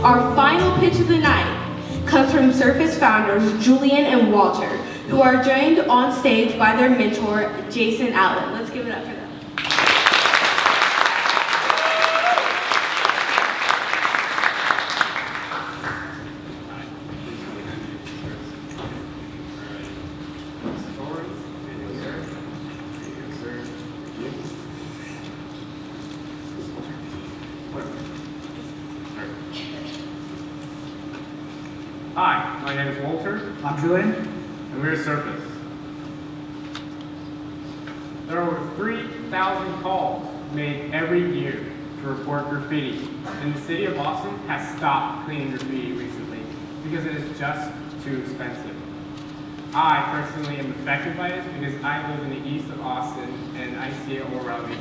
Our final pitch of the night comes from Surface founders Julian and Walter, who are joined on stage by their mentor, Jason Allen. Let's give it up for them. Hi, my name is Walter. I'm Julian. And we're Surface. There are over 3,000 calls made every year to report graffiti, and the city of Austin has stopped cleaning graffiti recently because it is just too expensive. I personally am affected by this because I live in the east of Austin and I see it all around me.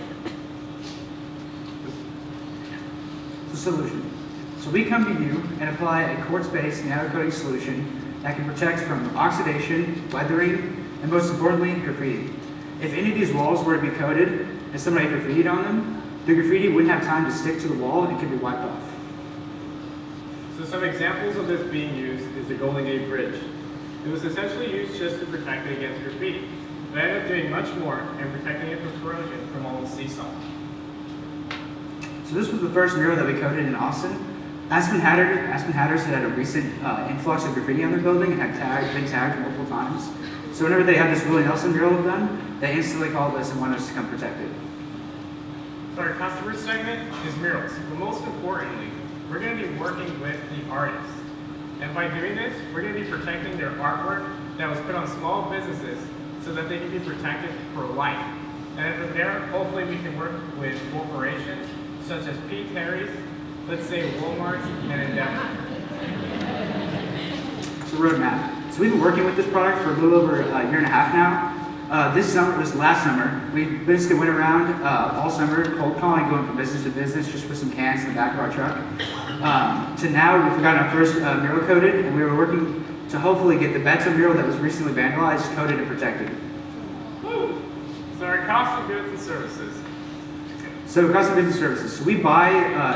The solution. So we come to you and apply a quartz-based nano-coating solution that can protect from oxidation, weathering, and most importantly, graffiti. If any of these walls were to be coated and somebody graffitied on them, the graffiti wouldn't have time to stick to the wall and it could be wiped off. So some examples of this being used is the Golden Gate Bridge. It was essentially used just to protect it against graffiti, but ended up doing much more and protecting it from corrosion from all the sea salt. So this was the first mural that we coated in Austin. Aspen Hatters had a recent influx of graffiti on their building and had been tagged multiple times. So whenever they had this Willie Nelson mural done, they instantly called us and wanted us to come protect it. So our customer segment is murals, but most importantly, we're going to be working with the artists. And by doing this, we're going to be protecting their artwork that was put on small businesses so that they can be protected for life. And from there, hopefully we can work with corporations such as P. Terry's, let's say Walmart, and Endeavor. So roadmap. So we've been working with this product for a little over a year and a half now. This last summer, we basically went around all summer cold calling, going from business to business, just with some cans in the back of our truck. To now, we've gotten our first mural coated, and we were working to hopefully get the Beto mural that was recently vandalized coated and protected. Woo! So our cost of goods and services. So cost of goods and services. So we buy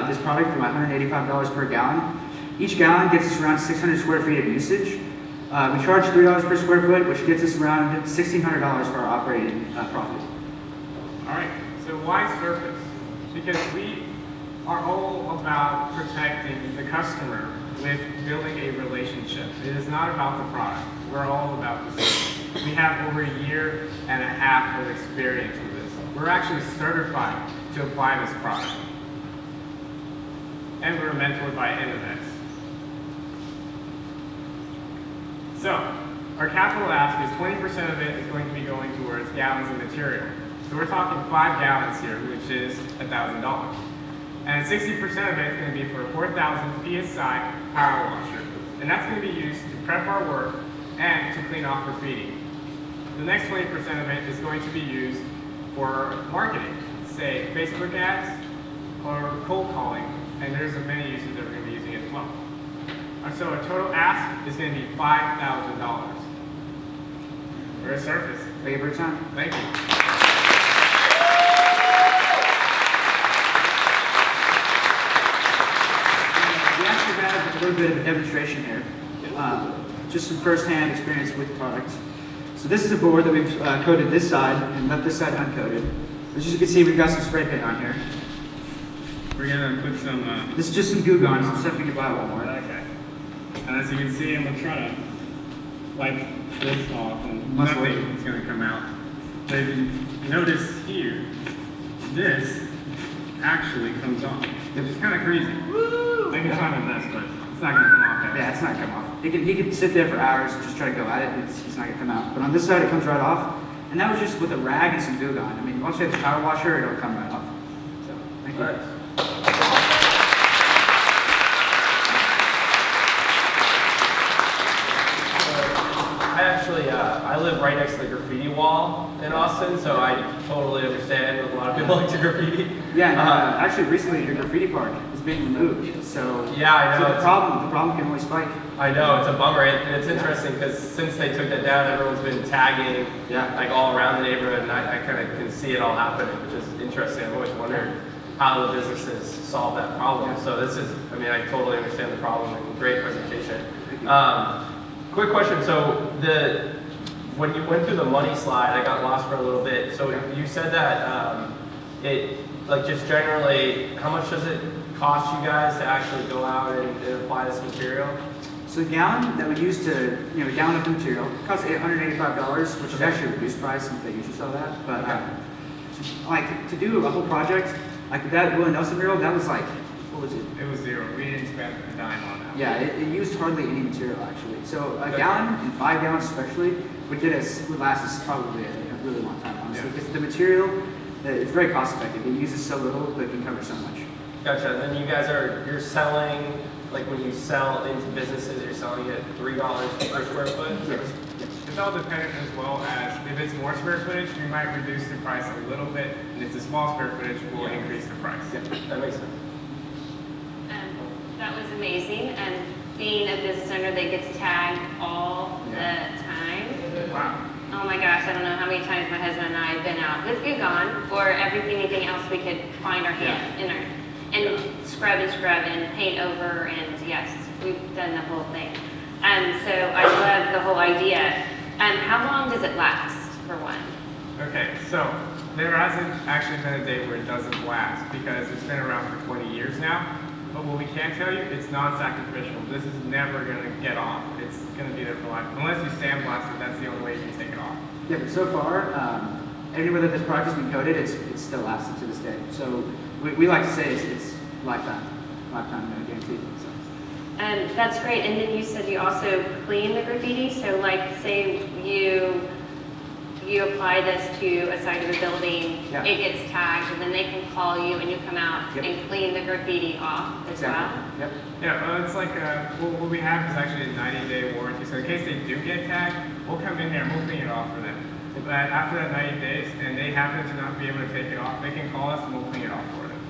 this product for about $185 per gallon. Each gallon gets us around 600 square feet of usage. We charge $3 per square foot, which gets us around $1,600 for our operating profit. All right, so why Surface? Because we are all about protecting the customer with building a relationship. It is not about the product. We're all about the service. We have over a year and a half of experience with this. We're actually certified to apply this product. And we're mentored by Innovex. So, our capital ask is 20% of it is going to be going towards gallons of material. So we're talking 5 gallons here, which is $1,000. And 60% of it is going to be for a 4,000 PSI power washer. And that's going to be used to prep our work and to clean off graffiti. The next 20% of it is going to be used for marketing, say Facebook ads or cold calling, and there's many uses that we're going to be using it as well. So our total ask is going to be $5,000. We're a Surface. Thank you for your time. Thank you. We actually have a little bit of a demonstration here. Just some first-hand experience with the product. So this is a board that we've coated this side and left this side uncoated. As you can see, we've got some spray paint on here. We're going to put some... This is just some Goo Gone, some stuff you can buy at Walmart. Okay. And as you can see, I'm going to try to wipe this off and Must nothing work. is going to come out. But if you notice here, this actually comes off. Which is kind of crazy. Woo! I can try my best, but it's not going to come off. Yeah, it's not gonna come off. He could sit there for hours and just try to go at it, and it's not gonna come out. But on this side, it comes right off. And that was just with a rag and some Goo Gone. I mean, once you have the power washer, it'll come right off. So, thank you. Nice. I live right next to the graffiti wall in Austin, so I totally understand a lot of people like to graffiti. Yeah, and, actually recently the graffiti park is being removed, so yeah, I know. So the problem can only spike. I know, it's a bummer, and it's interesting because since they took that down, everyone's been tagging like all around the neighborhood, and I kind of can see it all happening, which is interesting. I've always wondered how the businesses solve that problem. So this is, I mean, I totally understand the problem and great presentation. Quick question, so when you went through the money slide, I got lost for a little bit. So you said that it, like just generally, how much does it cost you guys to actually go out and apply this material? So the gallon that we use to, a gallon of the material costs $885, which is actually a reduced price since they usually sell that. But like to do a whole project, like that Willie Nelson barrel, that was like, what was it? It was 0. We didn't spend a dime on that. Yeah, it used hardly any material actually. So a gallon and 5 gallons especially would last us probably a really long time, honestly. Because the material, it's very cost effective. It uses so little, but it can cover so much. Gotcha. And then you guys you're selling, like when you sell into businesses, you're selling it $3 per square foot? Yes. It's all dependent as well as if it's more square footage, we might reduce the price a little bit, and if it's a small square footage, we'll increase the price. That makes sense. That was amazing, and being a business owner that gets tagged all the time. Wow. Oh my gosh, I don't know how many times my husband and I have been out with Gugon or anything else we could find our hand in our, and scrub and paint over, and yes, we've done the whole thing. So I love the whole idea. How long does it last, for one? Okay, so there hasn't actually been a day where it doesn't last because it's been around for 20 years now. But what we can tell you, it's non-sacrificial. This is never going to get off. It's going to be there for life. Unless you sandblast it, that's the only way you can take it off. Yeah, but so far, anywhere that this product has been coated, it's still lasted to this day. So we like to say it's lifetime guaranteed. So. That's great. And then you said you also clean the graffiti. So like say you apply this to a side of a building, it gets tagged, and then they can call you and you come out and clean the graffiti off as well. Yep. Yeah, it's like what we have is actually a 90-day warranty. So in case they do get tagged, we'll come in there and we'll clean it off for them. But after that 90 days, and they happen to not be able to take it off, they can call us and we'll clean it off for them.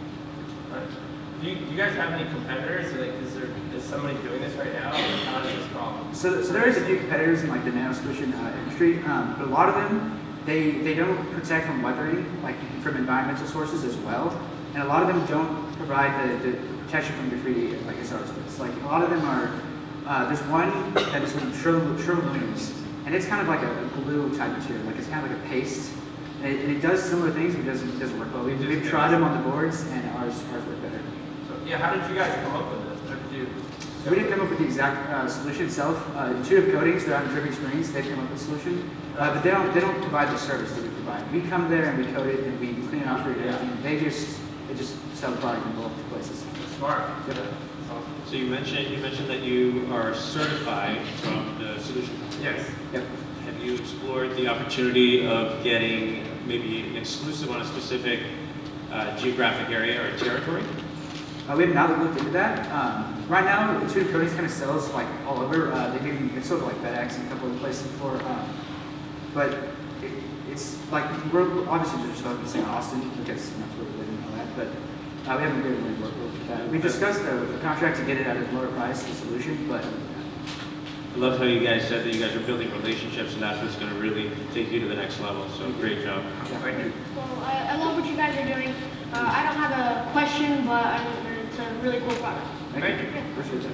Do you guys have any competitors? Like, is somebody doing this right now? Or how is this problem? So there is a few competitors in like the nano solution industry, but a lot of them they don't protect from weathering, like from environmental sources as well, and a lot of them don't provide the protection from graffiti like as ours does. Like a lot of them are. There's one that is from Sherwin-Williams, and it's kind of like a glue type material, like it's kind of like a paste, and it does similar things, but it doesn't work well. We've tried them on the boards, and ours work better. Yeah, how did you guys come up with this? How did you? So we didn't come up with the exact solution itself. Intuitive Coatings, they're out in Dripping Springs, they've come up with a solution, but they don't provide the service that we provide. We come there and we coat it and we clean it off for everything. They just sell the product in both places. That's smart. Yep. So you mentioned that you are certified from the solution company. Yes. Yep. Have you explored the opportunity of getting maybe an exclusive on a specific geographic area or territory? We have not looked into that. Right now, Intuitive Coatings kind of sells like all over. It's sold to like FedEx and a couple other places before. But it's like we're obviously just focusing on Austin because that's where we live and all that. But we haven't really worked with that. We discussed the contract to get it at a lower price, the solution, but. I love how you guys said that you guys are building relationships, and that's what's going to really take you to the next level. So great job. Thank you. Well, I love what you guys are doing. I don't have a question, but it's a really cool product. Thank you. Appreciate that.